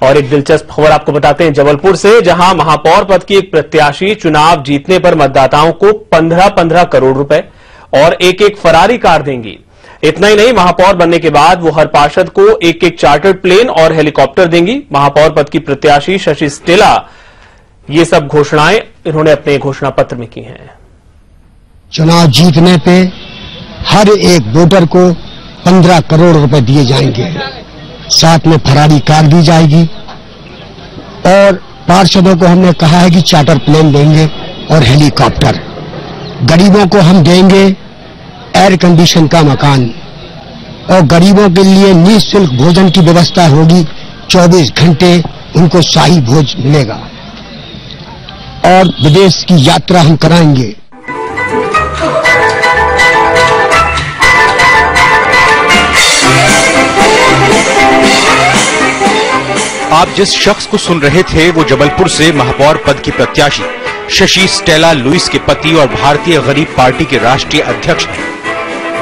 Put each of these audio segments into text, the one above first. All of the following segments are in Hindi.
और एक दिलचस्प खबर आपको बताते हैं जबलपुर से, जहां महापौर पद की एक प्रत्याशी चुनाव जीतने पर मतदाताओं को 15-15 करोड़ रुपए और एक फरारी कार देंगी। इतना ही नहीं, महापौर बनने के बाद वो हर पार्षद को एक चार्टर्ड प्लेन और हेलीकॉप्टर देंगी। महापौर पद की प्रत्याशी शशि स्टेला ये सब घोषणाएं इन्होंने अपने घोषणा पत्र में की हैं। चुनाव जीतने पे हर एक वोटर को 15 करोड़ रुपए दिए जाएंगे, साथ में फरारी कार दी जाएगी और पार्षदों को हमने कहा है कि चार्टर प्लेन देंगे और हेलीकॉप्टर। गरीबों को हम देंगे एयर कंडीशन का मकान और गरीबों के लिए निःशुल्क भोजन की व्यवस्था होगी। 24 घंटे उनको शाही भोज मिलेगा और विदेश की यात्रा हम कराएंगे। आप जिस शख्स को सुन रहे थे वो जबलपुर से महापौर पद की प्रत्याशी शशि स्टेला लुइस के पति और भारतीय गरीब पार्टी के राष्ट्रीय अध्यक्ष हैं।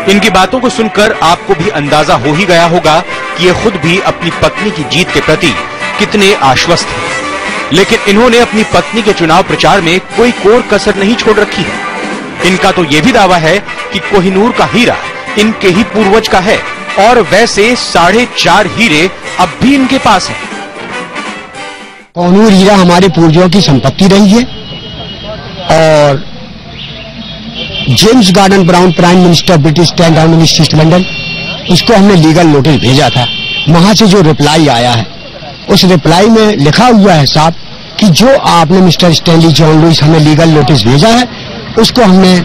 इनकी बातों को सुनकर आपको भी अंदाजा हो ही गया होगा कि ये खुद भी अपनी पत्नी की जीत के प्रति कितने आश्वस्त हैं। लेकिन इन्होंने अपनी पत्नी के चुनाव प्रचार में कोई कोर कसर नहीं छोड़ रखी है। इनका तो ये भी दावा है कि कोहिनूर का हीरा इनके ही पूर्वज का है और वैसे 4.5 हीरे अब भी इनके पास हैं। कोहिनूर हीरा हमारे पूर्वजों की संपत्ति रही है और James Gordon Brown prime minister British 10 Downing Street London, उसको हमने लीगल नोटिस भेजा था। वहां से जो रिप्लाई आया है उस रिप्लाई में लिखा हुआ है साहब कि जो आपने मिस्टर स्टैनली जॉन लुइस हमें लीगल नोटिस भेजा है उसको हमने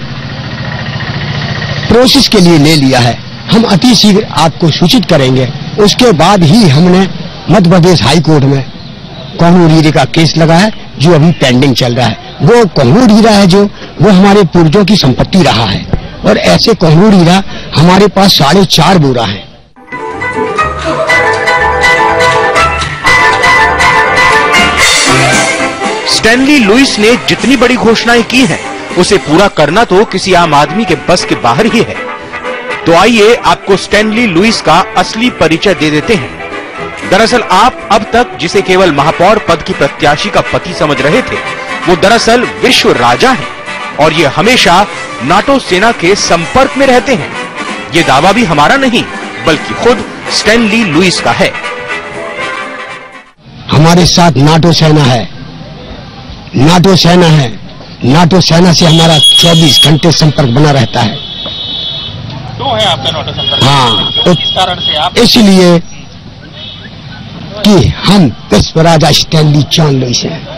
प्रोसेस के लिए ले लिया है। हम अति शीघ्र आपको सूचित करेंगे। उसके बाद ही हमने मध्य प्रदेश हाई कोर्ट में कोहिनूर हीरे का केस लगा है जो अभी पेंडिंग चल रहा है। वो कोहिनूर हीरा है जो वो हमारे पूर्वजों की संपत्ति रहा है और ऐसे कोहिनूर हीरा हमारे पास 4.5 बोरा है। स्टैनली लुइस ने जितनी बड़ी घोषणाएं की हैं, उसे पूरा करना तो किसी आम आदमी के बस के बाहर ही है। तो आइए आपको स्टैनली लुइस का असली परिचय दे देते हैं। दरअसल आप अब तक जिसे केवल महापौर पद की प्रत्याशी का पति समझ रहे थे, वो दरअसल विश्व राजा हैं और ये हमेशा नाटो सेना के संपर्क में रहते हैं। ये दावा भी हमारा नहीं बल्कि खुद स्टैनली लुइस का है। हमारे साथ नाटो सेना है, नाटो सेना है। नाटो सेना से हमारा 24 घंटे संपर्क बना रहता है। क्यों है आपका नाटो संपर्क? हाँ, किस कारण से आप? इसलिए कि हम विश्व राजा स्टैनली जॉन लुइस हैं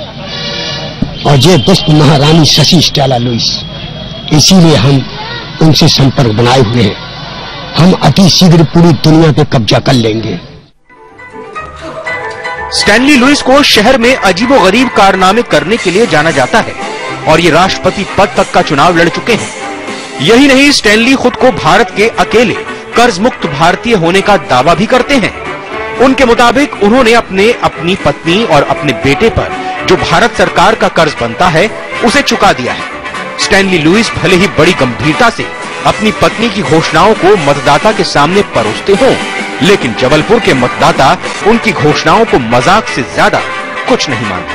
और ये विश्व महारानी शशि स्टेला लुइस, इसीलिए हम उनसे संपर्क बनाए हुए हैं। हम अति शीघ्र पूरी दुनिया पे कब्जा कर लेंगे। स्टैनली लुइस को शहर में अजीबोगरीब कारनामे करने के लिए जाना जाता है और ये राष्ट्रपति पद तक का चुनाव लड़ चुके हैं। यही नहीं, स्टैनली खुद को भारत के अकेले कर्ज मुक्त भारतीय होने का दावा भी करते हैं। उनके मुताबिक उन्होंने अपनी पत्नी और अपने बेटे पर जो भारत सरकार का कर्ज बनता है उसे चुका दिया है। स्टैनली लुइस भले ही बड़ी गंभीरता से अपनी पत्नी की घोषणाओं को मतदाता के सामने परोसते हों, लेकिन जबलपुर के मतदाता उनकी घोषणाओं को मजाक से ज्यादा कुछ नहीं मानते।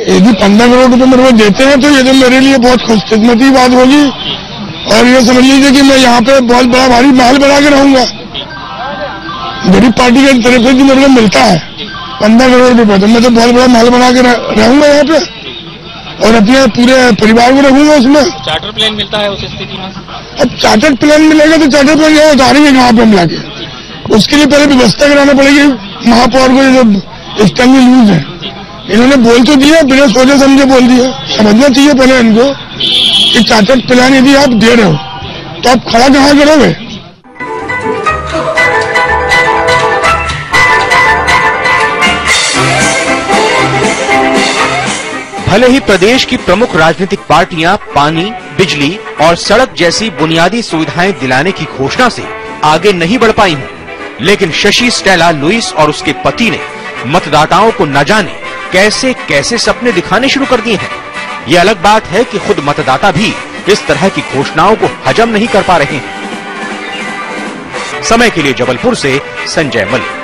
यदि 15 करोड़ रुपए मेरे को देते हैं तो ये तो मेरे लिए बहुत खुशकिस्मती बात होगी और ये समझ लीजिए कि मैं यहाँ पे बहुत बड़ा भारी महल बना के रहूंगा। गरीब पार्टी की तरफ से जो मेरे को मिलता है 15 करोड़ रुपए, तो मैं तो बहुत बड़ा महल बना के रहूंगा यहाँ पे और अपने पूरे परिवार को रखूंगा उसमें। चार्टर प्लेन मिलता है उस स्थिति में? अब चार्टर प्लेन मिलेगा तो चार्टर प्लेन यहाँ उतारेंगे कहाँ पे हम लाके? उसके लिए पहले व्यवस्था कराना पड़ेगी। महापौर को जो स्टैनली लुइस है, इन्होंने बोल तो दिया, बिना सोचे समझे बोल दिया। समझना चाहिए पहले इनको कि चार्टर प्लान यदि आप दे रहे हो तो आप खड़ा कहाँ करोगे? भले ही प्रदेश की प्रमुख राजनीतिक पार्टियां पानी, बिजली और सड़क जैसी बुनियादी सुविधाएं दिलाने की घोषणा से आगे नहीं बढ़ पाई हैं, लेकिन शशि स्टेला लुइस और उसके पति ने मतदाताओं को न जाने कैसे कैसे सपने दिखाने शुरू कर दिए हैं। ये अलग बात है कि खुद मतदाता भी इस तरह की घोषणाओं को हजम नहीं कर पा रहे हैं। समय के लिए जबलपुर से संजय मलिक।